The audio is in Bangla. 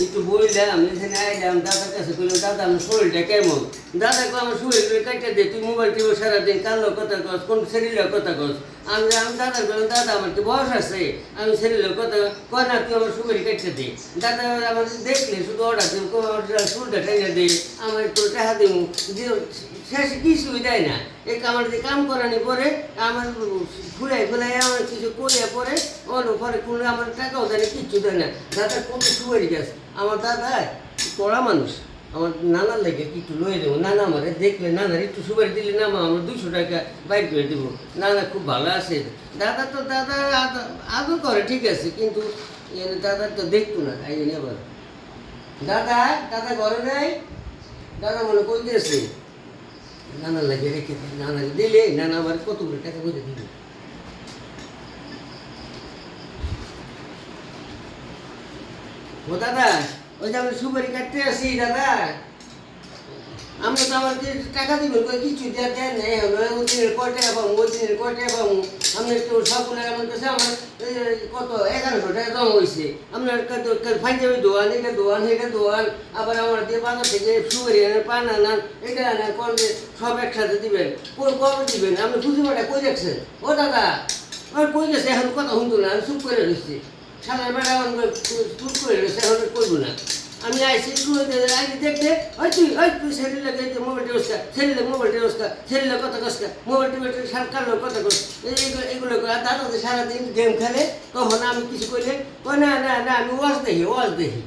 একটু বললাম আমি এখানে আইলাম দাদার কাছে বললাম দাদা আমার শরীরটা কেমন দাদা কো আমার শরীর কাটতে দে তুই মোবাইল টিপে সারাদিন কালো কথা কস কোন শরীরের কথা কস আমি দাদা বললাম দাদা আমার কি বয়স আছে আমি শরীরের কথা কয় না তুই আমার শরীর কাটতে দে দাদা আমার দেখলে শুধু অর্ডার দেব আমার শরীরটা টেনে দে আমার একটু টাকা দেবো শেষে কিছুই দেয় না এই আমার যে কাম করানি পরে আমার ফুলাই ফুলাই আমার কিছু করিয়া পরে অন্য পরে কোনো আমার টাকাও দেয় না কিচ্ছু দেয় না দাদা কত সুপারি গাছ আমার দাদা পড়া মানুষ আমার নানার লেগে কিছু লয়ে দেবো নানা আমার দেখলে নানার একটু সুপারি দিলে না আমার 200 টাকা বাইর করে দেবো নানা খুব ভালো আছে দাদা তো দাদা আদৌ করে ঠিক আছে কিন্তু দাদা তো দেখতো না এই জন্য আবার দাদা দাদা ঘরে নেই দাদা মনে কই দিয়েছে নানা লাগে রেখে দিই নানা দিলে নানা আবার কতগুলো টাকা বুঝে দিবে ও দাদা ওই যে আমি সুপারি কাটতে আসি দাদা আমি তো আমার টাকা দিবেন কিছু দেয় নেই ওই দিনের কয় টাকা পাবো ওই দিনের কয় টাকা পাবো আমি একটু সবগুলো আমার কাছে আমার কত 1100 টাকা জমা হয়েছে আপনার পাঞ্জাবি দোয়ান এটা দোয়ান আবার আমার দিয়ে বাজার থেকে সুপারি আনেন পান আনান এটা আনেন করলে সব একসাথে দিবেন কবে দিবেন আপনি খুশিমাটা কই দেখছেন ও দাদা আমার কই গেছে এখন কথা শুনতো না আমি চুপ করে রয়েছি সালার বেড়া চুপ করে রয়েছে এখন করবো না আমি আইসি আইসি দেখতে তুই ছেলে মোবাইল টেস্কা ছেলে কথা কসকা মোবাইল টিভি সরকার কথা কস এগুলো দাদা সারাদিন গেম খেলে তখন আমি কিছু করলে না আমি ওয়াজ দেখি